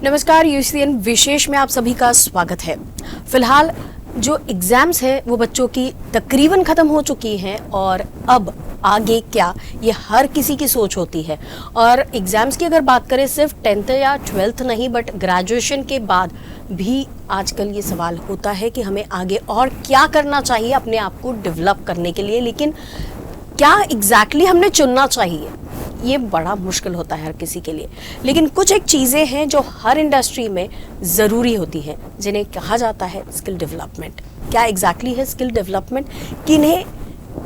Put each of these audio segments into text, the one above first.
नमस्कार, यूसीएन विशेष में आप सभी का स्वागत है। फिलहाल जो एग्जाम्स हैं वो बच्चों की तकरीबन ख़त्म हो चुकी हैं और अब आगे क्या, ये हर किसी की सोच होती है। और एग्ज़ाम्स की अगर बात करें सिर्फ 10th या 12th नहीं, बट ग्रेजुएशन के बाद भी आजकल ये सवाल होता है कि हमें आगे और क्या करना चाहिए अपने आप को डेवलप करने के लिए। लेकिन क्या एग्जैक्टली हमने चुनना चाहिए, ये बड़ा मुश्किल होता है हर किसी के लिए। लेकिन कुछ एक चीज़ें हैं जो हर इंडस्ट्री में ज़रूरी होती हैं, जिन्हें कहा जाता है स्किल डेवलपमेंट। क्या एग्जैक्टली है स्किल डेवलपमेंट, किन्हें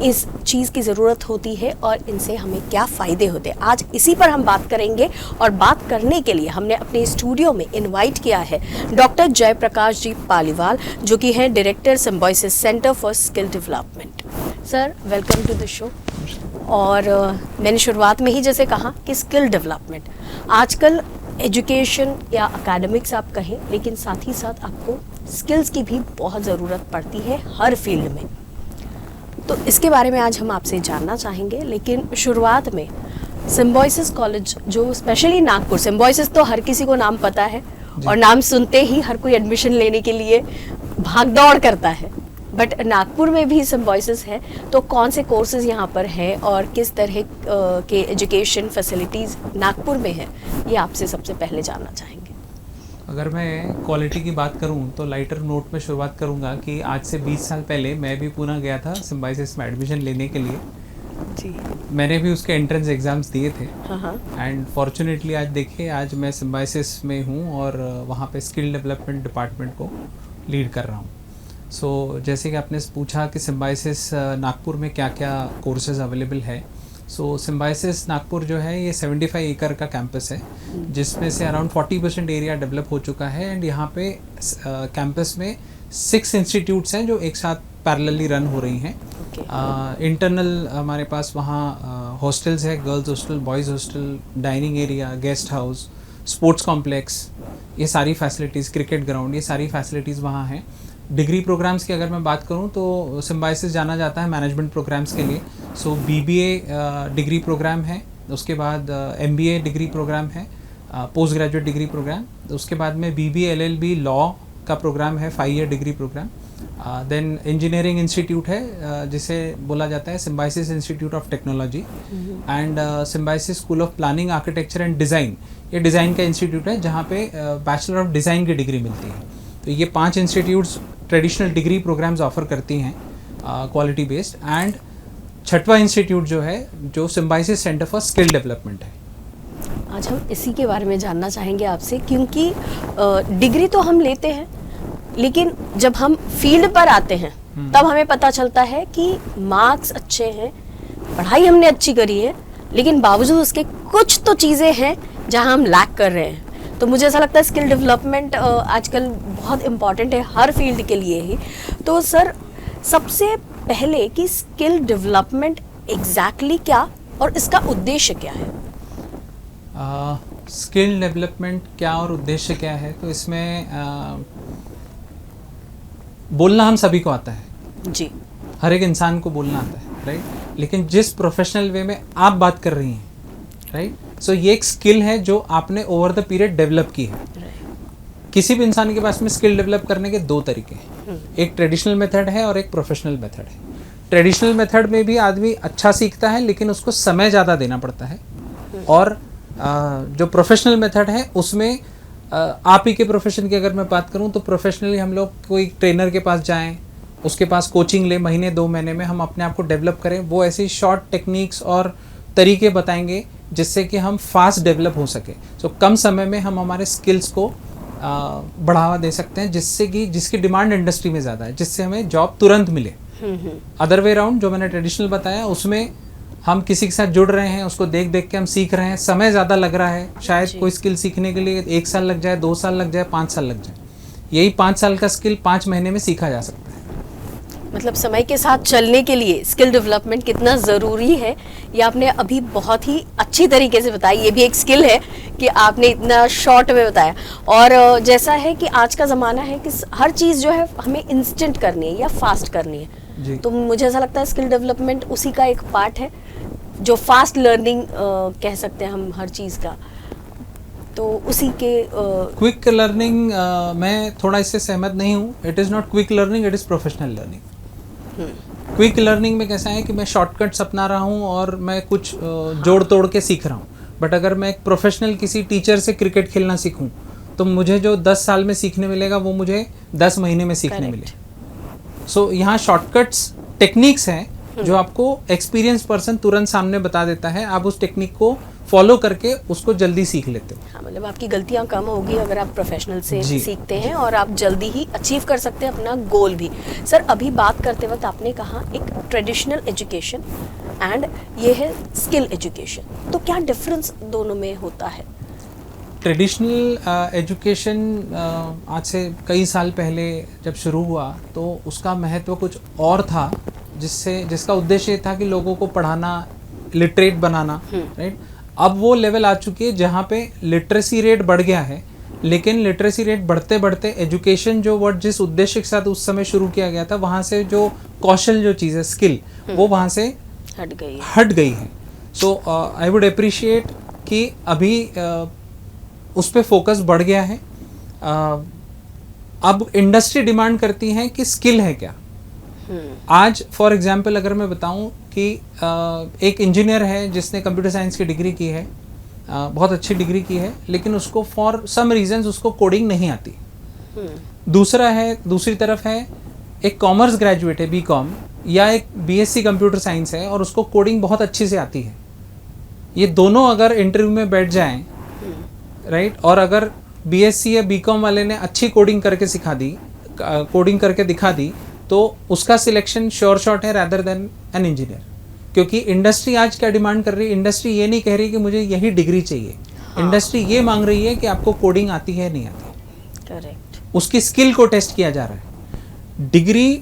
इस चीज़ की ज़रूरत होती है और इनसे हमें क्या फ़ायदे होते हैं, आज इसी पर हम बात करेंगे। और बात करने के लिए हमने अपने स्टूडियो में इनवाइट किया है डॉक्टर जयप्रकाश जी पालीवाल, जो कि हैं director Symbiosis centre for skill development. Sir, welcome to the show. और मैंने शुरुआत में ही जैसे कहा कि स्किल डेवलपमेंट आजकल एजुकेशन या एकेडमिक्स आप कहें, लेकिन साथ ही साथ आपको स्किल्स की भी बहुत ज़रूरत पड़ती है हर फील्ड में। तो इसके बारे में आज हम आपसे जानना चाहेंगे। लेकिन शुरुआत में सिम्बायोसिस कॉलेज, जो स्पेशली नागपुर, सिम्बायोसिस तो हर किसी को नाम पता है और नाम सुनते ही हर कोई एडमिशन लेने के लिए भाग दौड़ करता है, बट नागपुर में भी सिम्बायोसिस है। तो कौन से कोर्सेज यहाँ पर हैं और किस तरह के एजुकेशन फैसिलिटीज़ नागपुर में है, ये आपसे सबसे पहले जानना चाहेंगे। अगर मैं क्वालिटी की बात करूं तो लाइटर नोट में शुरुआत करूंगा कि आज से 20 साल पहले मैं भी पुणे गया था सिम्बायोसिस में एडमिशन लेने के लिए जी। मैंने भी उसके एंट्रेंस एग्ज़ाम्स दिए थे एंड फॉर्चुनेटली आज देखिए, आज मैं सिम्बायोसिस में हूं और वहां पे स्किल डेवलपमेंट डिपार्टमेंट को लीड कर रहा हूं। सो जैसे कि आपने पूछा कि सिम्बायोसिस नागपुर में क्या क्या कोर्सेज अवेलेबल है। सो सिम्बायोसिस नागपुर जो है ये 75 एकड़ का कैंपस है, जिसमें से अराउंड 40% एरिया डेवलप हो चुका है। एंड यहाँ पे कैंपस में 6 इंस्टीट्यूट्स हैं जो एक साथ पैरेलली रन हो रही हैं। इंटरनल हमारे पास वहाँ हॉस्टल्स है, girls hostel, boys hostel, dining area, guest house, sports complex, ये सारी फैसिलिटीज़, क्रिकेट ग्राउंड, ये सारी फैसिलिटीज़ वहाँ हैं। डिग्री प्रोग्राम्स की अगर मैं बात करूं तो सिम्बायोसिस जाना जाता है मैनेजमेंट प्रोग्राम्स के लिए। सो बीबीए डिग्री प्रोग्राम है, उसके बाद एमबीए डिग्री प्रोग्राम है, पोस्ट ग्रेजुएट डिग्री प्रोग्राम, उसके बाद में बीबीए एलएलबी लॉ का प्रोग्राम है, 5 year degree programme. Then engineering institute है जिसे बोला जाता है Symbiosis institute of technology and Symbiosis school of planning, architecture and design, ये डिज़ाइन का इंस्टीट्यूट है जहाँ पे बैचलर ऑफ डिज़ाइन की डिग्री मिलती है। तो ये 5 institutes traditional degree programmes offer करती हैं क्वालिटी बेस्ड। एंड 6वां इंस्टीट्यूट जो है, जो symbiosis centre for skill development है। आज हम इसी के बारे में जानना चाहेंगे आपसे, क्योंकि डिग्री तो हम लेते हैं, लेकिन जब हम फील्ड पर आते हैं तब हमें पता चलता है कि मार्क्स अच्छे हैं, पढ़ाई हमने अच्छी करी है, लेकिन बावजूद उसके कुछ तो चीज़ें हैं जहां हम लैक कर रहे हैं। तो मुझे ऐसा लगता है स्किल डेवलपमेंट आजकल बहुत इम्पॉर्टेंट है हर फील्ड के लिए ही। तो सर, सबसे पहले कि स्किल डेवलपमेंट एग्जैक्टली क्या और इसका उद्देश्य क्या है? स्किल डेवलपमेंट क्या और उद्देश्य क्या है, तो इसमें बोलना हम सभी को आता है जी, हर एक इंसान को बोलना आता है, राइट। लेकिन जिस प्रोफेशनल वे में आप बात कर रही हैं, राइट, सो ये एक स्किल है जो आपने ओवर द पीरियड डेवलप की है। किसी भी इंसान के पास में स्किल डेवलप करने के 2 तरीके हैं, एक ट्रेडिशनल मेथड है और एक प्रोफेशनल मेथड है। ट्रेडिशनल मेथड में भी आदमी अच्छा सीखता है, लेकिन उसको समय ज़्यादा देना पड़ता है। और जो प्रोफेशनल मेथड है उसमें आप ही के प्रोफेशन की अगर मैं बात करूं तो प्रोफेशनली हम लोग कोई ट्रेनर के पास जाएं, उसके पास कोचिंग ले, महीने 2 महीने में हम अपने आप को डेवलप करें, वो ऐसी शॉर्ट टेक्निक्स और तरीके बताएंगे जिससे कि हम फास्ट डेवलप हो सके। सो कम समय में हम हमारे स्किल्स को बढ़ावा दे सकते हैं, जिससे कि जिसकी डिमांड इंडस्ट्री में ज़्यादा है, जिससे हमें जॉब तुरंत मिले। अदर वे राउंड जो मैंने ट्रेडिशनल बताया, उसमें हम किसी के साथ जुड़ रहे हैं, उसको देख देख के हम सीख रहे हैं, समय ज़्यादा लग रहा है, शायद कोई स्किल सीखने के लिए 1 साल लग जाए, 2 साल लग जाए, 5 साल लग जाए। यही 5 साल का स्किल 5 महीने में सीखा जा सकता है। मतलब समय के साथ चलने के लिए स्किल डेवलपमेंट कितना ज़रूरी है, ये आपने अभी बहुत ही अच्छी तरीके से बताया। ये भी एक स्किल है कि आपने इतना शॉर्ट में बताया। और जैसा है कि आज का ज़माना है कि हर चीज़ जो है हमें इंस्टेंट करनी है या फास्ट करनी है, तो मुझे ऐसा लगता है स्किल डेवलपमेंट उसी का एक पार्ट है, जो फास्ट लर्निंग कह सकते हैं हम हर चीज़ का। तो उसी के क्विक लर्निंग मैं थोड़ा इससे सहमत नहीं हूँ। It is not quick learning, it is professional learning. Quick learning में कैसा है कि मैं शॉर्टकट्स अपना रहा हूँ और मैं कुछ जोड़ तोड़ के सीख रहा हूँ। बट अगर मैं एक प्रोफेशनल किसी टीचर से क्रिकेट खेलना सीखूँ तो मुझे जो 10 साल में सीखने मिलेगा वो मुझे 10 महीने में सीखने मिले। सो यहाँ शॉर्टकट्स टेक्निक्स हैं जो आपको एक्सपीरियंस पर्सन तुरंत सामने बता देता है, आप उस टेक्निक को फॉलो करके उसको जल्दी सीख लेते हो। हाँ, मतलब आपकी गलतियां कम होगी अगर आप प्रोफेशनल से सीखते हैं, और आप जल्दी ही अचीव कर सकते हैं अपना गोल भी। सर, अभी बात करते वक्त आपने कहा एक ट्रेडिशनल एजुकेशन एंड ये है स्किल एजुकेशन, तो क्या डिफरेंस दोनों में होता है? ट्रेडिशनल एजुकेशन आज से कई साल पहले जब शुरू हुआ तो उसका महत्व कुछ और था, जिसका उद्देश्य ये था कि लोगों को पढ़ाना, लिटरेट बनाना, राइट। अब वो लेवल आ चुकी है जहाँ पे लिटरेसी रेट बढ़ गया है, लेकिन लिटरेसी रेट बढ़ते बढ़ते एजुकेशन जो वर्ड जिस उद्देश्य के साथ उस समय शुरू किया गया था, वहाँ से जो कौशल जो चीज़ है, स्किल, वो वहाँ से हट गई है। सो आई वुड अप्रिशिएट कि अभी उस पर फोकस बढ़ गया है। अब इंडस्ट्री डिमांड करती है कि स्किल है क्या। आज फॉर एग्जांपल अगर मैं बताऊं कि एक इंजीनियर है जिसने कंप्यूटर साइंस की डिग्री की है, बहुत अच्छी डिग्री की है, लेकिन उसको फॉर सम रीजंस उसको कोडिंग नहीं आती। दूसरी तरफ है एक कॉमर्स ग्रेजुएट है, बीकॉम, या एक बीएससी कंप्यूटर साइंस है और उसको कोडिंग बहुत अच्छे से आती है। ये दोनों अगर इंटरव्यू में बैठ जाएं, राइट, और अगर बीएससी या बीकॉम वाले ने अच्छी कोडिंग करके दिखा दी तो उसका सिलेक्शन श्योर शॉट है रादर देन एन इंजीनियर। क्योंकि इंडस्ट्री आज क्या डिमांड कर रही है, इंडस्ट्री ये नहीं कह रही कि मुझे यही डिग्री चाहिए। इंडस्ट्री ये मांग रही है कि आपको कोडिंग आती है नहीं आती। करेक्ट। उसकी स्किल को टेस्ट किया जा रहा है। डिग्री,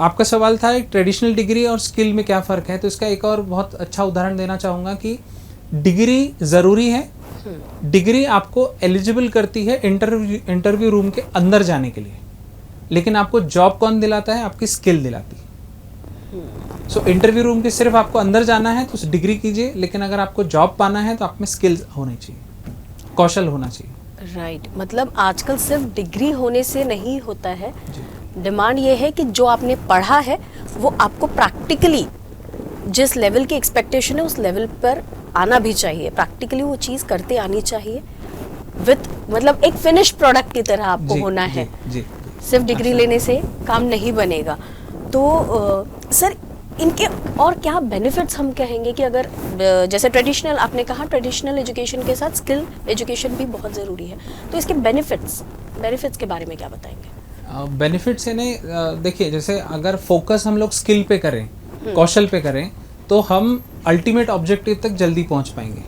आपका सवाल था एक ट्रेडिशनल डिग्री और स्किल में क्या फ़र्क है, तो इसका एक और बहुत अच्छा उदाहरण देना चाहूँगा कि डिग्री ज़रूरी है। डिग्री आपको एलिजिबल करती है इंटरव्यू रूम के अंदर जाने के लिए, लेकिन आपको जॉब कौन दिलाता है? आपकी स्किल दिलाती है। सो इंटरव्यू रूम के सिर्फ आपको अंदर जाना है तो डिग्री कीजिए, लेकिन अगर आपको जॉब पाना है तो आप में स्किल्स होनी चाहिए, कौशल होना चाहिए। राइट, मतलब आजकल सिर्फ डिग्री होने से नहीं होता है, डिमांड ये है कि जो आपने पढ़ा है वो आपको प्रैक्टिकली जिस लेवल की एक्सपेक्टेशन है उस लेवल पर आना भी चाहिए, प्रैक्टिकली वो चीज़ करते आनी चाहिए विथ, मतलब एक फिनिश प्रोडक्ट की तरह आपको होना है। सिर्फ डिग्री लेने से काम नहीं बनेगा। तो सर, इनके और क्या बेनिफिट्स हम कहेंगे कि अगर जैसे ट्रेडिशनल, आपने कहा ट्रेडिशनल एजुकेशन के साथ स्किल एजुकेशन भी बहुत ज़रूरी है, तो इसके बेनिफिट्स के बारे में क्या बताएंगे? बेनिफिट्स यानी देखिए, जैसे अगर फोकस हम लोग स्किल पे करें, कौशल पे करें, तो हम अल्टीमेट ऑब्जेक्टिव तक जल्दी पहुंच पाएंगे।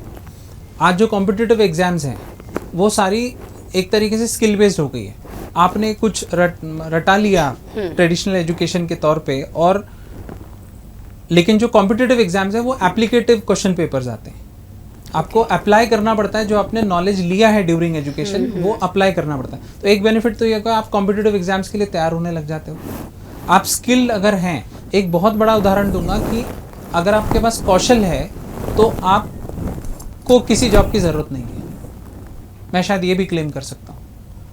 आज जो कॉम्पिटिटिव एग्जाम्स हैं वो सारी एक तरीके से स्किल बेस्ड हो गई है। आपने कुछ रटा लिया ट्रेडिशनल एजुकेशन के तौर पे, और लेकिन जो कॉम्पिटिटिव एग्जाम्स हैं वो एप्लीकेटिव क्वेश्चन पेपर्स आते हैं। आपको अप्लाई करना पड़ता है, जो आपने नॉलेज लिया है ड्यूरिंग एजुकेशन वो अप्लाई करना पड़ता है। तो एक बेनिफिट तो ये है कि आप कॉम्पिटिटिव एग्जाम्स के लिए तैयार होने लग जाते हो। आप स्किल अगर हैं, एक बहुत बड़ा उदाहरण दूंगा कि अगर आपके पास कौशल है तो आपको किसी जॉब की ज़रूरत नहीं है। मैं शायद ये भी क्लेम कर सकता हूँ,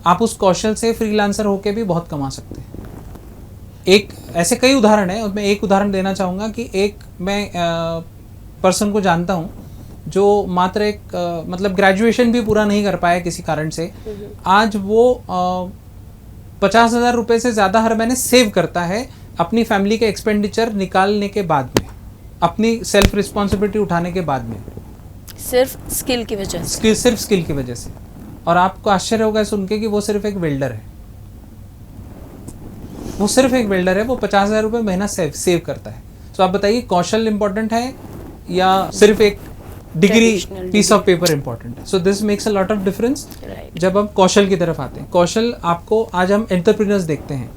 आप उस कौशल से फ्रीलांसर होके भी बहुत कमा सकते हैं। एक ऐसे कई उदाहरण हैं, उसमें एक उदाहरण देना चाहूँगा कि एक मैं पर्सन को जानता हूँ जो मात्र एक मतलब ग्रेजुएशन भी पूरा नहीं कर पाया किसी कारण से। आज वो 50,000 रुपये से ज़्यादा हर महीने सेव करता है अपनी फैमिली के एक्सपेंडिचर निकालने के बाद में, अपनी सेल्फ रिस्पॉन्सिबिलिटी उठाने के बाद में, सिर्फ स्किल की वजह से। सिर्फ स्किल की वजह से। और आपको आश्चर्य होगा सुन के कि वो सिर्फ एक वेल्डर है। वो सिर्फ एक वेल्डर है, वो 50,000 रुपये महीना सेव करता है। तो आप बताइए, कौशल इंपॉर्टेंट है या सिर्फ एक degree piece of paper important है? So this makes a lot of difference जब हम कौशल की तरफ आते हैं। कौशल आपको, आज हम एंटरप्रेन्योर्स देखते हैं,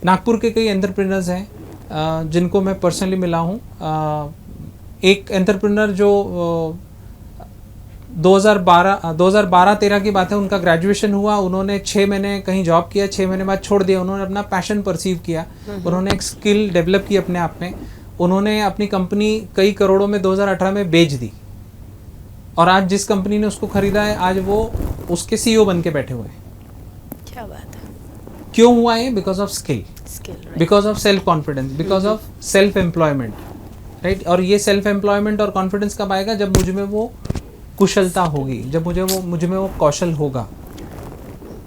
नागपुर के कई एंटरप्रेन्योर्स हैं जिनको मैं पर्सनली मिला हूँ। एक एंटरप्रेन्योर जो 2012-13 की बात है, उनका ग्रेजुएशन हुआ, उन्होंने 6 महीने कहीं जॉब किया, 6 महीने बाद छोड़ दिया। उन्होंने अपना पैशन परसीव किया, उन्होंने एक स्किल डेवलप की अपने आप में, उन्होंने अपनी कंपनी कई करोड़ों में 2018 में बेच दी, और आज जिस कंपनी ने उसको खरीदा है, आज वो उसके सीईओ बन के बैठे हुए हैं। क्या बात है। क्यों हुआ है? Because of skill, right. Because of self confidence, because of self employment, right. और ये सेल्फ एम्प्लॉयमेंट और कॉन्फिडेंस कब आएगा? जब मुझ में वो कुशलता होगी, जब मुझ में वो कौशल होगा।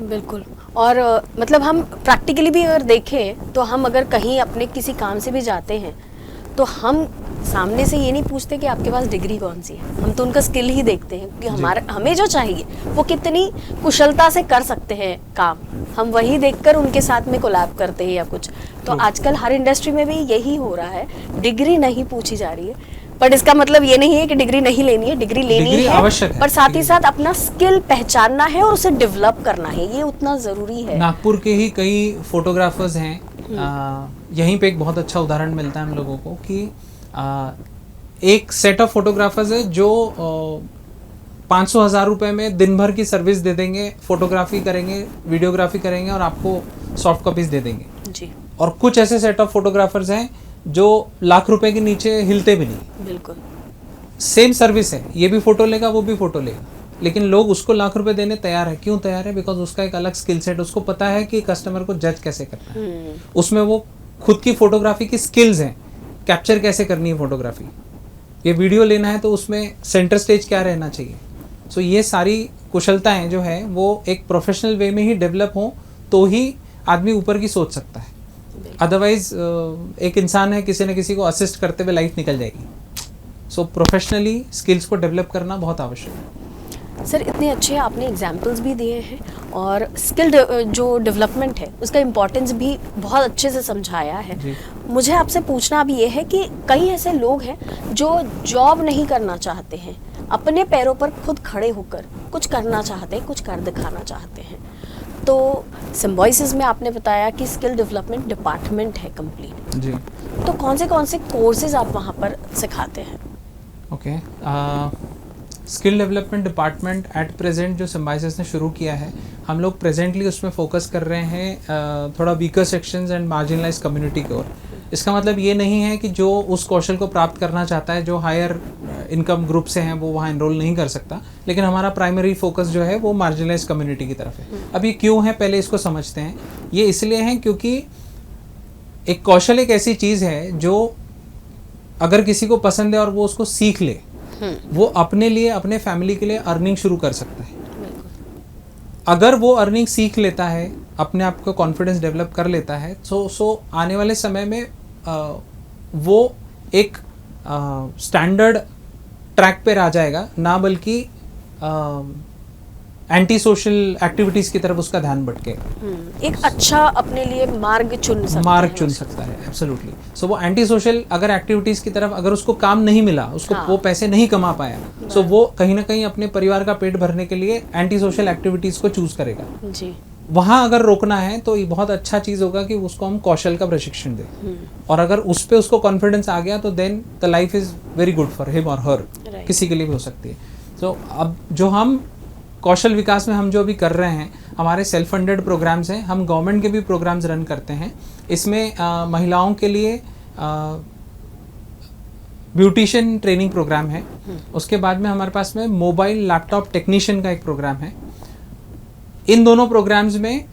बिल्कुल। और मतलब हम प्रैक्टिकली भी अगर देखें तो हम अगर कहीं अपने किसी काम से भी जाते हैं तो हम सामने से ये नहीं पूछते कि आपके पास डिग्री कौन सी है, हम तो उनका स्किल ही देखते हैं कि हमें जो चाहिए वो कितनी कुशलता से कर सकते हैं काम, हम वही देखकर उनके साथ में कोलैब करते हैं या कुछ। तो आजकल हर इंडस्ट्री में भी यही हो रहा है, डिग्री नहीं पूछी जा रही है, बट इसका मतलब ये नहीं है कि डिग्री नहीं लेनी है, डिग्री लेनी है, आवश्यक है, पर साथ ही साथ अपना स्किल पहचानना है और उसे डेवलप करना है, ये उतना जरूरी है। नागपुर के ही कई फोटोग्राफर्स हैं, यहीं पे एक बहुत अच्छा उदाहरण मिलता है हम लोगों को कि एक सेट ऑफ फोटोग्राफर्स है जो 500,000 रुपए में दिन भर की सर्विस दे देंगे, फोटोग्राफी करेंगे, वीडियोग्राफी करेंगे और आपको सॉफ्ट कॉपीज दे देंगे जी। और कुछ ऐसे सेट ऑफ फोटोग्राफर्स हैं जो लाख रुपए के नीचे हिलते भी नहीं। बिल्कुल सेम सर्विस है, ये भी फोटो लेगा, वो भी फोटो लेगा, लेकिन लोग उसको लाख रुपए देने तैयार है। क्यों तैयार है? बिकॉज उसका एक अलग स्किल सेट, उसको पता है कि कस्टमर को जज कैसे करना है, उसमें वो खुद की फोटोग्राफी की स्किल्स हैं, कैप्चर कैसे करनी है फोटोग्राफी, ये वीडियो लेना है तो उसमें सेंटर स्टेज क्या रहना चाहिए। सो ये सारी कुशलताएं जो है वो एक प्रोफेशनल वे में ही डेवलप हो तो ही आदमी ऊपर की सोच सकता है। अदरवाइज एक इंसान है, किसी न किसी को असिस्ट करते हुए लाइफ निकल जाएगी। सो प्रोफेशनली स्किल्स को डेवलप करना बहुत आवश्यक है। सर इतने अच्छे आपने एग्जाम्पल्स भी दिए हैं और स्किल जो डेवलपमेंट है उसका इम्पोर्टेंस भी बहुत अच्छे से समझाया है। मुझे आपसे पूछना अभी ये है कि कई ऐसे लोग हैं जो जॉब नहीं करना चाहते हैं, अपने पैरों पर खुद खड़े होकर कुछ करना चाहते हैं, कुछ कर दिखाना चाहते हैं। तो सिम्बॉयसिस में आपने बताया कि स्किल डेवलपमेंट डिपार्टमेंट है कंप्लीट जी, तो कौन से कोर्सेज आप वहाँ पर सिखाते हैं? Okay, skill development department at present जो सिम्बॉयसिस ने शुरू किया है, हम लोग प्रेजेंटली उसमें फोकस कर रहे हैं थोड़ा weaker sections and marginalise community की ओर। इसका मतलब ये नहीं है कि जो उस कौशल को प्राप्त करना चाहता है, जो हायर इनकम ग्रुप से हैं, वो वहाँ एनरोल नहीं कर सकता, लेकिन हमारा प्राइमरी फोकस जो है वो मार्जिनलाइज कम्युनिटी की तरफ है। अब ये क्यों है, पहले इसको समझते हैं। ये इसलिए है क्योंकि एक कौशल एक ऐसी चीज़ है जो अगर किसी को पसंद है और वो उसको सीख ले, वो अपने लिए, अपने फैमिली के लिए अर्निंग शुरू कर सकता है। अगर वो अर्निंग सीख लेता है, अपने आप को कॉन्फिडेंस डेवलप कर लेता है, सो आने वाले समय में वो एक स्टैंडर्ड ट्रैक पे आ जाएगा, ना बल्कि एंटी सोशल एक्टिविटीज की तरफ उसका ध्यान भटकेगा। एक अच्छा अपने लिए मार्ग चुन सकता है एब्सोल्युटली। सो वो एंटी सोशल अगर एक्टिविटीज की तरफ, अगर उसको काम नहीं मिला, उसको वो पैसे नहीं कमा पाया, सो वो कहीं ना कहीं अपने परिवार का पेट भरने के लिए एंटी सोशल एक्टिविटीज को चूज करेगा जी। वहाँ अगर रोकना है तो ये बहुत अच्छा चीज होगा कि उसको हम कौशल का प्रशिक्षण दें, और अगर उस पे उसको कॉन्फिडेंस आ गया तो then the life is very good for him और हर, किसी के लिए भी हो सकती है। तो अब जो हम कौशल विकास में हम जो अभी कर रहे हैं, हमारे सेल्फ फंडेड प्रोग्राम्स हैं, हम गवर्नमेंट के भी प्रोग्राम्स रन करते हैं। इसमें महिलाओं के लिए ब्यूटिशियन ट्रेनिंग प्रोग्राम है, उसके बाद में हमारे पास में मोबाइल लैपटॉप टेक्नीशियन का एक प्रोग्राम है। इन दोनों प्रोग्राम्स में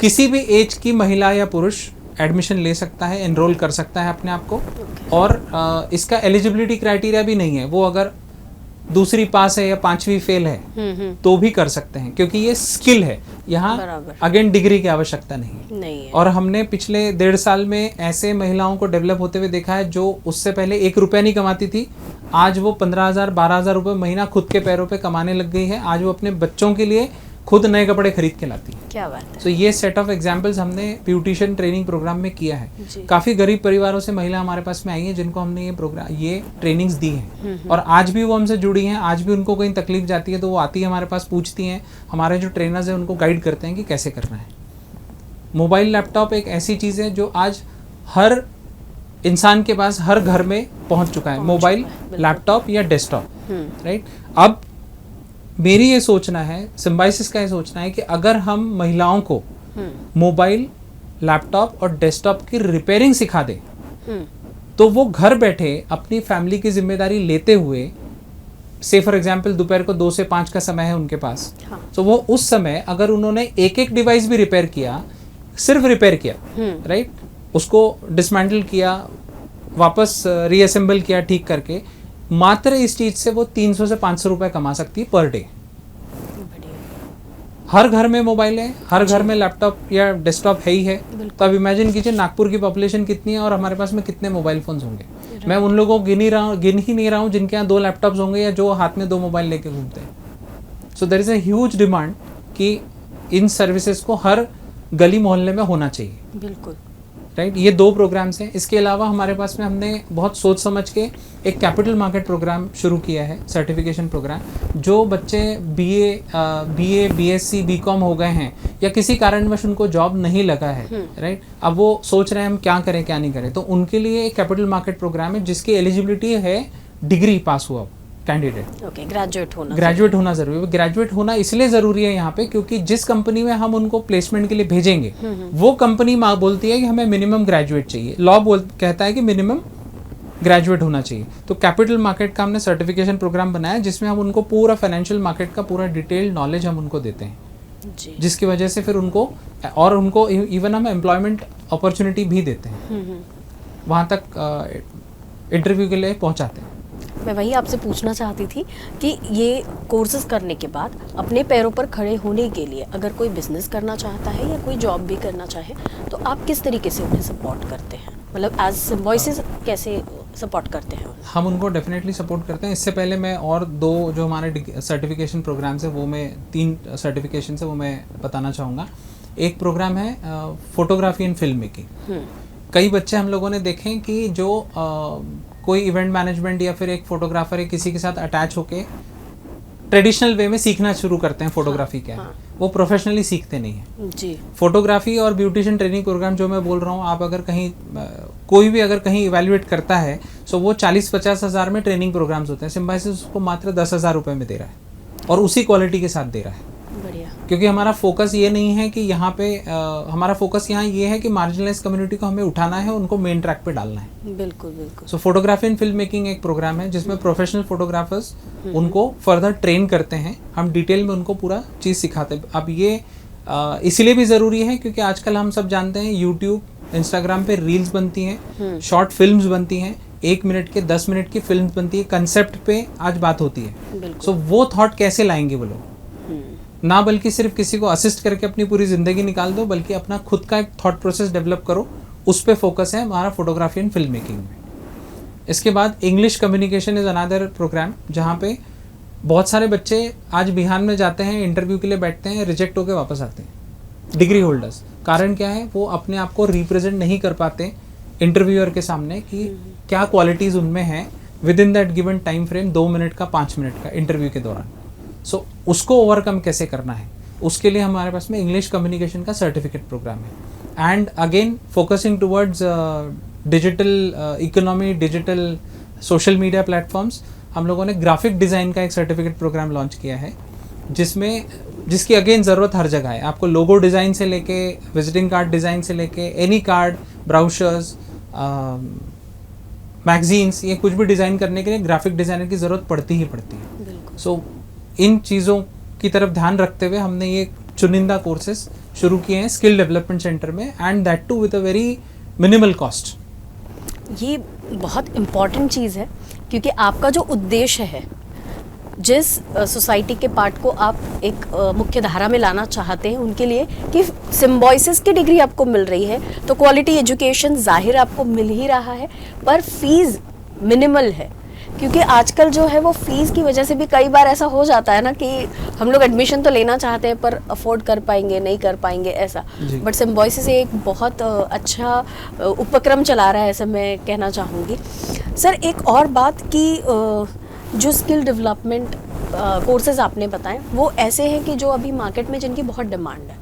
किसी भी एज की महिला या पुरुष एडमिशन ले सकता है, एनरोल कर सकता है अपने आप को, और इसका एलिजिबिलिटी क्राइटेरिया भी नहीं है। वो अगर दूसरी पास है या 5वीं फेल है तो भी कर सकते हैं, क्योंकि ये स्किल है। यहाँ अगेन डिग्री की आवश्यकता नहीं है। और हमने पिछले 1.5 साल में ऐसे महिलाओं को डेवलप होते हुए देखा है जो उससे पहले 1 रुपया नहीं कमाती थी, आज वो 15,000 12,000 रुपये महीना खुद के पैरों पे कमाने लग गई है। आज वो अपने बच्चों के लिए खुद नए कपड़े खरीद के लाती है। क्या बात है। तो ये सेट ऑफ एग्जांपल्स हमने ब्यूटिशियन ट्रेनिंग प्रोग्राम में किया है। काफ़ी गरीब परिवारों से महिला हमारे पास में आई हैं जिनको हमने ये ट्रेनिंग्स दी हैं, और आज भी वो हमसे जुड़ी हैं। आज भी उनको कहीं तकलीफ जाती है तो वो आती है हमारे पास, पूछती हैं, हमारे जो ट्रेनर्स हैं उनको गाइड करते हैं कि कैसे करना है। मोबाइल लैपटॉप एक ऐसी चीज़ है जो आज हर इंसान के पास हर घर में पहुंच चुका है, मोबाइल, लैपटॉप या डेस्कटॉप, राइट। अब मेरी ये सोचना है, सिम्बायोसिस का ये सोचना है कि अगर हम महिलाओं को मोबाइल, लैपटॉप और डेस्कटॉप की रिपेयरिंग सिखा दें तो वो घर बैठे अपनी फैमिली की जिम्मेदारी लेते हुए, से फॉर एग्जाम्पल दोपहर को 2 से 5 का समय है उनके पास, तो वो उस समय अगर उन्होंने एक डिवाइस भी रिपेयर किया, सिर्फ रिपेयर किया, राइट, उसको डिसमेंटल किया, वापस रीअसेंबल किया ठीक करके, मात्र इस चीज से वो 300 से 500 रुपए कमा सकती है पर डे। हर घर में मोबाइल है, हर घर में लैपटॉप या डेस्कटॉप है ही है, तो अब इमेजिन कीजिए नागपुर की पॉपुलेशन कितनी है और हमारे पास में कितने मोबाइल फोन्स होंगे। मैं उन लोगों को गिन ही नहीं रहा हूँ जिनके यहाँ 2 लैपटॉप्स होंगे या जो हाथ में 2 मोबाइल लेके घूमते हैं। So there is a huge demand कि इन सर्विसेज को हर गली मोहल्ले में होना चाहिए। बिल्कुल, राइट। ये 2 प्रोग्राम्स हैं। इसके अलावा हमारे पास में हमने बहुत सोच समझ के एक कैपिटल मार्केट प्रोग्राम शुरू किया है, सर्टिफिकेशन प्रोग्राम। जो बच्चे बीए, बीएससी, बीकॉम हो गए हैं या किसी कारणवश उनको जॉब नहीं लगा है, राइट, अब वो सोच रहे हैं हम क्या करें क्या नहीं करें, तो उनके लिए एक कैपिटल मार्केट प्रोग्राम है जिसकी एलिजिबिलिटी है डिग्री पास हुआ कैंडिडेट। ओके, ग्रेजुएट होना जरूरी है। ग्रेजुएट होना इसलिए जरूरी है यहाँ पे क्योंकि जिस कंपनी में हम उनको प्लेसमेंट के लिए भेजेंगे वो कंपनी बोलती है कि हमें मिनिमम ग्रेजुएट चाहिए, लॉ कहता है कि मिनिमम ग्रेजुएट होना चाहिए। तो कैपिटल मार्केट का हमने सर्टिफिकेशन प्रोग्राम बनाया जिसमें हम उनको पूरा फाइनेंशियल मार्केट का पूरा डिटेल्ड नॉलेज हम उनको देते हैं जी। जिसकी वजह से फिर उनको इवन हम एम्प्लॉयमेंट अपॉर्चुनिटी भी देते हैं, वहाँ तक इंटरव्यू के लिए पहुँचाते हैं। मैं वही आपसे पूछना चाहती थी कि ये कोर्सेज करने के बाद अपने पैरों पर खड़े होने के लिए अगर कोई बिजनेस करना चाहता है या कोई जॉब भी करना चाहे तो आप किस तरीके से उन्हें सपोर्ट करते हैं, मतलब एज सिम्बायोसिस कैसे सपोर्ट करते हैं? हम उनको डेफिनेटली सपोर्ट करते हैं। इससे पहले मैं और 2 जो हमारे सर्टिफिकेशन प्रोग्राम्स है वो मैं 3 सर्टिफिकेशन है वो मैं बताना चाहूँगा। एक प्रोग्राम है फोटोग्राफी एंड फिल्म मेकिंग। कई बच्चे हम लोगों ने देखे कि जो कोई इवेंट मैनेजमेंट या फिर एक फोटोग्राफर है किसी के साथ अटैच होके ट्रेडिशनल वे में सीखना शुरू करते हैं फोटोग्राफी क्या है, वो प्रोफेशनली सीखते नहीं है जी। फोटोग्राफी और ब्यूटिशियन ट्रेनिंग प्रोग्राम जो मैं बोल रहा हूँ, आप अगर कहीं कोई भी अगर कहीं इवेल्युएट करता है तो वो 40-50 हज़ार में ट्रेनिंग प्रोग्राम्स होते हैं। सिम्बायोसिस उसको मात्र 10,000 रुपये में दे रहा है और उसी क्वालिटी के साथ दे रहा है। बढ़िया। क्योंकि हमारा फोकस ये नहीं है कि यहाँ पे हमारा फोकस यहाँ ये है कि मार्जिनलाइज कम्युनिटी को हमें उठाना है, उनको मेन ट्रैक पे डालना है। बिल्कुल बिल्कुल। सो फोटोग्राफी एंड फिल्म मेकिंग एक प्रोग्राम है जिसमें प्रोफेशनल फोटोग्राफर्स उनको फर्दर ट्रेन करते हैं, हम डिटेल में उनको पूरा चीज़ सिखाते हैं। अब ये इसलिए भी ज़रूरी है क्योंकि आजकल हम सब जानते हैं यूट्यूब, इंस्टाग्राम पे रील्स बनती हैं, शॉर्ट फिल्म्स बनती हैं, 1 मिनट के 10 मिनट की फिल्म बनती है, कंसेप्ट पे आज बात होती है। सो वो थॉट कैसे लाएंगे वो लोग, ना बल्कि सिर्फ किसी को असिस्ट करके अपनी पूरी ज़िंदगी निकाल दो, बल्कि अपना खुद का एक थॉट प्रोसेस डेवलप करो, उस पे फोकस है हमारा फोटोग्राफी एंड फिल्म मेकिंग में। इसके बाद English communication is another programme जहाँ पे बहुत सारे बच्चे आज बिहार में जाते हैं, इंटरव्यू के लिए बैठते हैं, रिजेक्ट होकर वापस आते हैं, डिग्री होल्डर्स। कारण क्या है, वो अपने आप को रिप्रेजेंट नहीं कर पाते इंटरव्यूअर के सामने कि क्या क्वालिटीज़ उनमें हैं with in that given time frame, 2 minute का 5 मिनट का इंटरव्यू के दौरान। सो उसको ओवरकम कैसे करना है, उसके लिए हमारे पास में इंग्लिश कम्युनिकेशन का सर्टिफिकेट प्रोग्राम है। And again focusing towards digital economy, digital social media platforms, हम लोगों ने ग्राफिक डिज़ाइन का एक सर्टिफिकेट प्रोग्राम लॉन्च किया है जिसकी अगेन ज़रूरत हर जगह है। आपको लोगो डिज़ाइन से लेके विजिटिंग कार्ड डिज़ाइन से लेके एनी कार्ड, ब्राउशर्स, मैगजीन्स, ये कुछ भी डिज़ाइन करने के लिए ग्राफिक डिज़ाइनर की ज़रूरत पड़ती ही पड़ती है। सो इन चीज़ों की तरफ ध्यान रखते हुए हमने ये चुनिंदा कोर्सेज शुरू किए हैं स्किल डेवलपमेंट सेंटर में, and that too with a very minimal cost. ये बहुत इम्पॉर्टेंट चीज़ है क्योंकि आपका जो उद्देश्य है, जिस सोसाइटी के पार्ट को आप एक मुख्य धारा में लाना चाहते हैं उनके लिए, कि सिम्बायोसिस की डिग्री आपको मिल रही है तो क्वालिटी एजुकेशन जाहिर आपको मिल ही रहा है, पर फीस मिनिमल है। क्योंकि आजकल जो है वो फीस की वजह से भी कई बार ऐसा हो जाता है ना कि हम लोग एडमिशन तो लेना चाहते हैं पर अफोर्ड कर पाएंगे नहीं कर पाएंगे ऐसा, बट सिम्बायोसिस एक बहुत अच्छा उपक्रम चला रहा है, ऐसा मैं कहना चाहूँगी। सर एक और बात कि जो स्किल डेवलपमेंट कोर्सेज आपने बताए वो ऐसे हैं कि जो अभी मार्केट में जिनकी बहुत डिमांड है,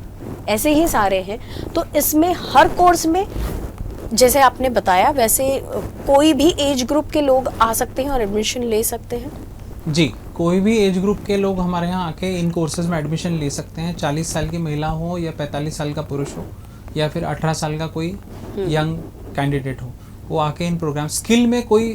ऐसे ही सारे हैं, तो इसमें हर कोर्स में जैसे आपने बताया वैसे कोई भी एज ग्रुप के लोग आ सकते हैं और एडमिशन ले सकते हैं? जी, कोई भी एज ग्रुप के लोग हमारे यहाँ आके इन कोर्सेज में एडमिशन ले सकते हैं। 40 साल की महिला हो या 45 साल का पुरुष हो या फिर 18 साल का कोई यंग कैंडिडेट हो, वो आके इन प्रोग्राम, स्किल में कोई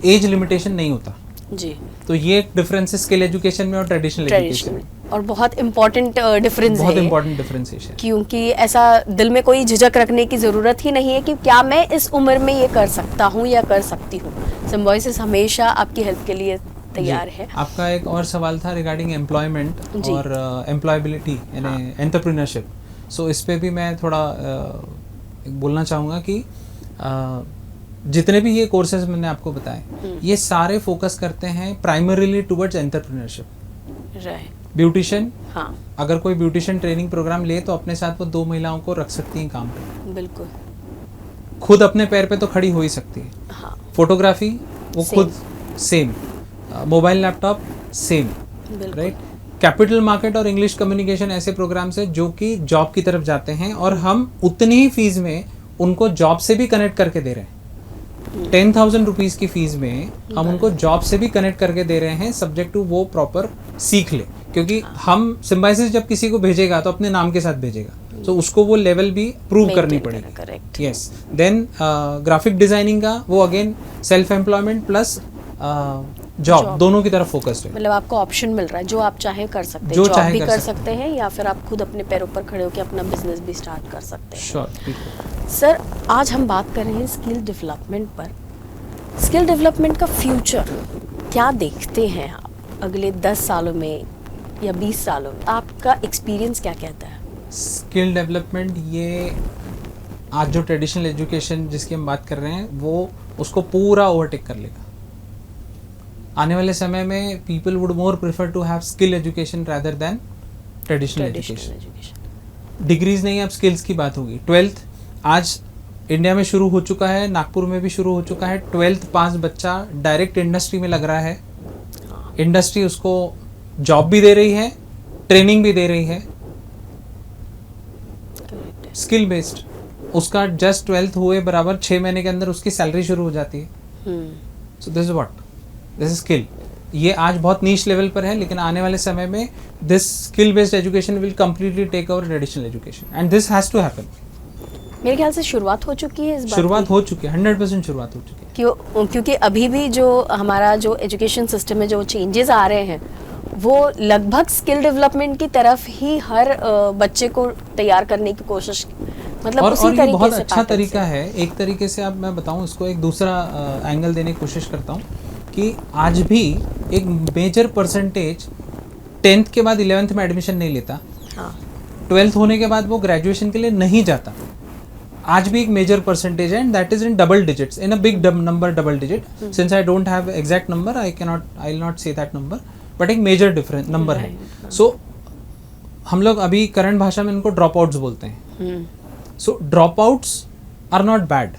एज लिमिटेशन नहीं होता जी। तो ये एक डिफरेंस है स्किल एजुकेशन में और ट्रेडिशनल एजुकेशन में, और बहुत इम्पोर्टेंट डिफरेंस है, बहुत इंपॉर्टेंट डिफरेंशिएशन है। क्योंकि ऐसा दिल में कोई झिझक रखने की ज़रूरत ही नहीं है कि क्या मैं इस उम्र में ये कर सकता हूँ या कर सकती हूँ। सिम्बायोसिस हमेशा आपकी हेल्प के लिए तैयार है। आपका एक और सवाल था रिगार्डिंग एम्प्लॉयमेंट और एम्प्लॉयबिलिटी यानी एंटरप्रेन्योरशिप। सो इस पे भी मैं थोड़ा बोलना चाहूँगा कि जितने भी ये कोर्सेज मैंने आपको बताए ये सारे फोकस करते हैं primarily towards entrepreneurship. Right. Beautician, हाँ, अगर कोई ब्यूटिशियन ट्रेनिंग प्रोग्राम ले तो अपने साथ वो 2 महिलाओं को रख सकती हैं काम पे, बिल्कुल। खुद अपने पैर पे तो खड़ी हो ही सकती है। हाँ, फोटोग्राफी वो Same. खुद सेम, मोबाइल लैपटॉप सेम, बिल्कुल। राइट। कैपिटल मार्केट और इंग्लिश कम्युनिकेशन ऐसे प्रोग्राम्स हैं जो कि जॉब की तरफ जाते हैं और हम उतनी ही फीस में उनको जॉब से भी कनेक्ट करके दे रहे हैं। 10,000 रुपीज़ की फीस में हम उनको जॉब से भी कनेक्ट करके दे रहे हैं, सब्जेक्ट टू वो प्रॉपर सीख ले, क्योंकि हम सिम्बायोसिस जब किसी को भेजेगा तो अपने नाम के साथ भेजेगा, तो उसको वो लेवल भी प्रूव करनी पड़ेगी। Correct. Yes, then graphic designing का वो again self employment plus job दोनों की तरफ फोकस्ड है। मतलब आपको ऑप्शन मिल रहा है, जो आप चाहे कर सकते हैं, जो जॉब चाहे भी कर कर सकते सकते हैं या फिर आप खुद अपने पैरों पर खड़े होकर अपना बिजनेस भी स्टार्ट कर सकते हैं। श्योर। सर, आज हम बात कर रहे हैं स्किल डेवलपमेंट पर। स्किल डेवलपमेंट का फ्यूचर क्या देखते हैं आप अगले 10 सालों में या 20 सालों में? आपका एक्सपीरियंस क्या कहता है? स्किल डेवलपमेंट ये आज जो ट्रेडिशनल एजुकेशन जिसकी हम बात कर रहे हैं वो उसको पूरा ओवरटेक कर लेगा। आने वाले समय में people would more prefer to have skill education rather than traditional education. Degrees नहीं, अब स्किल्स की बात होगी। 12th आज इंडिया में शुरू हो चुका है, नागपुर में भी शुरू हो चुका है। 12th पास बच्चा डायरेक्ट इंडस्ट्री में लग रहा है, इंडस्ट्री उसको जॉब भी दे रही है, ट्रेनिंग भी दे रही है, स्किल बेस्ड। उसका जस्ट 12th हुए बराबर 6 महीने के अंदर उसकी सैलरी शुरू हो जाती है। So this is what, this is skill. ये आज बहुत नीच लेवल पर है, लेकिन आने वाले समय में this skill based education will completely take over traditional education and this has to happen. मेरे ख्याल से शुरुआत हो चुकी है इस बात शुरुआत हो चुकी है, 100% शुरुआत हो चुकी है। क्योंकि अभी भी जो हमारा जो एजुकेशन सिस्टम में जो चेंजेस आ रहे हैं वो लगभग स्किल डेवलपमेंट की तरफ ही हर बच्चे को तैयार करने की कोशिश, मतलब और उसी ये तरीके बहुत से अच्छा तरीका है। एक तरीके से अब मैं बताऊं इसको, एक दूसरा एंगल देने की कोशिश करता हूं कि आज भी एक मेजर परसेंटेज 10th के बाद 11th में एडमिशन नहीं लेता। हाँ। 12th होने के बाद वो ग्रेजुएशन के लिए नहीं जाता। आज भी एक मेजर परसेंटेज है and that is in double digits, in a big number, double digit. Since I don't have exact number, I will not say that number, but एक मेजर डिफरेंस नंबर है। सो हम लोग अभी करंट भाषा में इनको drop outs बोलते हैं। So drop outs are not bad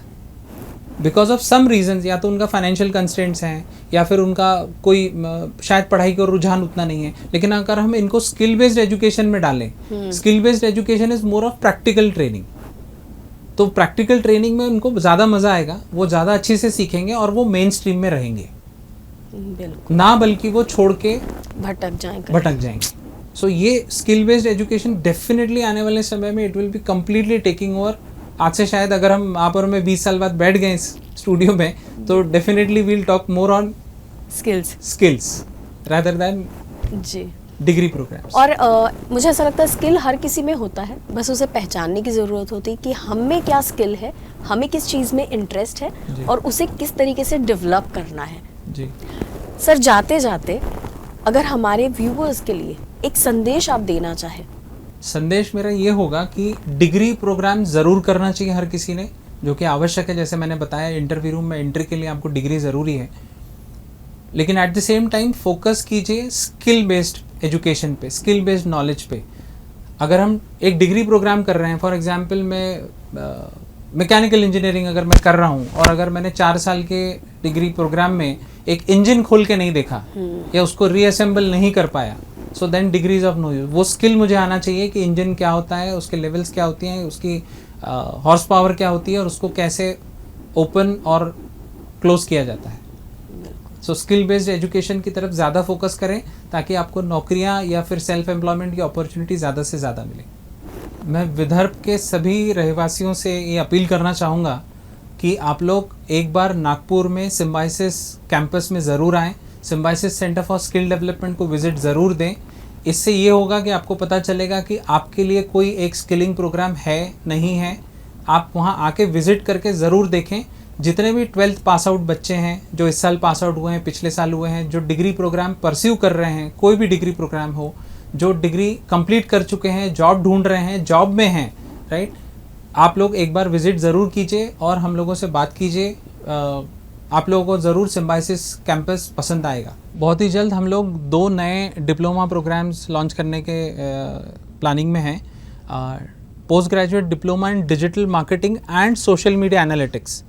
because of some reasons, या तो उनका फाइनेंशियल कंस्ट्रेंट्स हैं या फिर उनका कोई शायद पढ़ाई का रुझान उतना नहीं है। लेकिन अगर हम इनको स्किल बेस्ड एजुकेशन में डालें, skill based education is more of practical training, तो प्रैक्टिकल ट्रेनिंग में उनको ज़्यादा मज़ा आएगा, वो ज़्यादा अच्छे से सीखेंगे और वो मेन स्ट्रीम में रहेंगे, ना बल्कि वो छोड़ के भटक जाएंगे। सो ये स्किल बेस्ड एजुकेशन डेफिनेटली आने वाले समय में it will be completely taking over. आज से शायद अगर हम आप और मैं 20 साल बाद बैठ गए इस स्टूडियो में तो definitely we'll talk more on skills rather than जी डिग्री प्रोग्राम्स। और मुझे ऐसा लगता है स्किल हर किसी में होता है, बस उसे पहचानने की ज़रूरत होती है कि हम में क्या स्किल है, हमें किस चीज़ में इंटरेस्ट है और उसे किस तरीके से डेवलप करना है। जी सर, जाते जाते अगर हमारे व्यूअर्स के लिए एक संदेश आप देना चाहें। संदेश मेरा ये होगा कि डिग्री प्रोग्राम ज़रूर करना चाहिए हर किसी ने, जो कि आवश्यक है। जैसे मैंने बताया इंटरव्यू रूम में एंट्री के लिए आपको डिग्री ज़रूरी है, लेकिन at the same time focus कीजिए स्किल बेस्ड एजुकेशन पे, स्किल बेस्ड नॉलेज पे। अगर हम एक डिग्री प्रोग्राम कर रहे हैं, फॉर एग्जांपल मैं मैकेनिकल इंजीनियरिंग अगर मैं कर रहा हूँ और अगर मैंने 4 साल के डिग्री प्रोग्राम में एक इंजन खोल के नहीं देखा या उसको रीअसेंबल नहीं कर पाया, so then degrees of no use. वो स्किल मुझे आना चाहिए कि इंजन क्या होता है, उसके लेवल्स क्या होती हैं, उसकी हॉर्स पावर क्या होती है और उसको कैसे ओपन और क्लोज किया जाता है। सो स्किल बेस्ड एजुकेशन की तरफ ज़्यादा फोकस करें ताकि आपको नौकरियां या फिर सेल्फ एम्प्लॉयमेंट की अपॉर्चुनिटी ज़्यादा से ज़्यादा मिले। मैं विदर्भ के सभी रहवासियों से ये अपील करना चाहूँगा कि आप लोग एक बार नागपुर में सिम्बाइसिस कैंपस में ज़रूर आएँ, Symbiosis centre for skill development को विज़िट ज़रूर दें। इससे ये होगा कि आपको पता चलेगा कि आपके लिए कोई एक स्किलिंग प्रोग्राम है नहीं है। आप वहाँ आके विज़िट करके ज़रूर देखें। जितने भी 12th पास आउट बच्चे हैं जो इस साल पास आउट हुए हैं, पिछले साल हुए हैं, जो डिग्री प्रोग्राम परस्यू कर रहे हैं, कोई भी डिग्री प्रोग्राम हो, जो डिग्री कंप्लीट कर चुके हैं, जॉब ढूंढ रहे हैं, जॉब में हैं, राइट, आप लोग एक बार विज़िट ज़रूर कीजिए और हम लोगों से बात कीजिए। आप लोगों को ज़रूर सिम्बाइसिस कैंपस पसंद आएगा। बहुत ही जल्द हम लोग 2 नए डिप्लोमा प्रोग्राम्स लॉन्च करने के प्लानिंग में हैं। Post graduate diploma in digital marketing and social media analytics.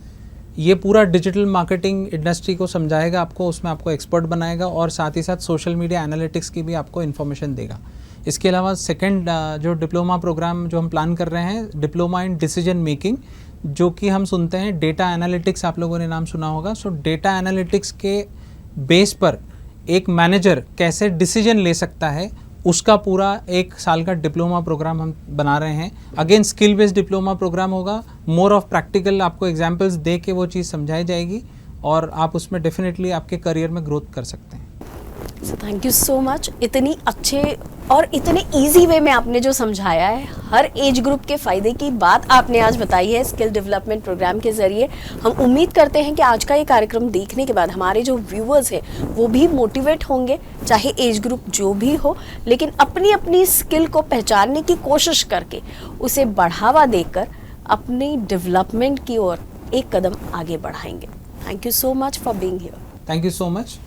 ये पूरा डिजिटल मार्केटिंग इंडस्ट्री को समझाएगा आपको, उसमें आपको एक्सपर्ट बनाएगा और साथ ही साथ सोशल मीडिया एनालिटिक्स की भी आपको इन्फॉर्मेशन देगा। इसके अलावा सेकंड जो डिप्लोमा प्रोग्राम जो हम प्लान कर रहे हैं, डिप्लोमा इन डिसीजन मेकिंग, जो कि हम सुनते हैं डेटा एनालिटिक्स, आप लोगों ने नाम सुना होगा। सो डेटा एनालिटिक्स के बेस पर एक मैनेजर कैसे डिसीजन ले सकता है, उसका पूरा 1 साल का डिप्लोमा प्रोग्राम हम बना रहे हैं। Again skill based diploma programme होगा, मोर ऑफ प्रैक्टिकल, आपको एग्जाम्पल्स दे के वो चीज़ समझाई जाएगी और आप उसमें डेफिनेटली आपके करियर में ग्रोथ कर सकते हैं। So thank you so much. इतनी अच्छे और इतने इजी वे में आपने जो समझाया है, हर एज ग्रुप के फ़ायदे की बात आपने आज बताई है स्किल डेवलपमेंट प्रोग्राम के ज़रिए। हम उम्मीद करते हैं कि आज का ये कार्यक्रम देखने के बाद हमारे जो व्यूअर्स हैं वो भी मोटिवेट होंगे, चाहे एज ग्रुप जो भी हो, लेकिन अपनी अपनी स्किल को पहचानने की कोशिश करके उसे बढ़ावा देकर अपनी डेवलपमेंट की ओर एक कदम आगे बढ़ाएंगे। Thank you so much for being here. Thank you so much.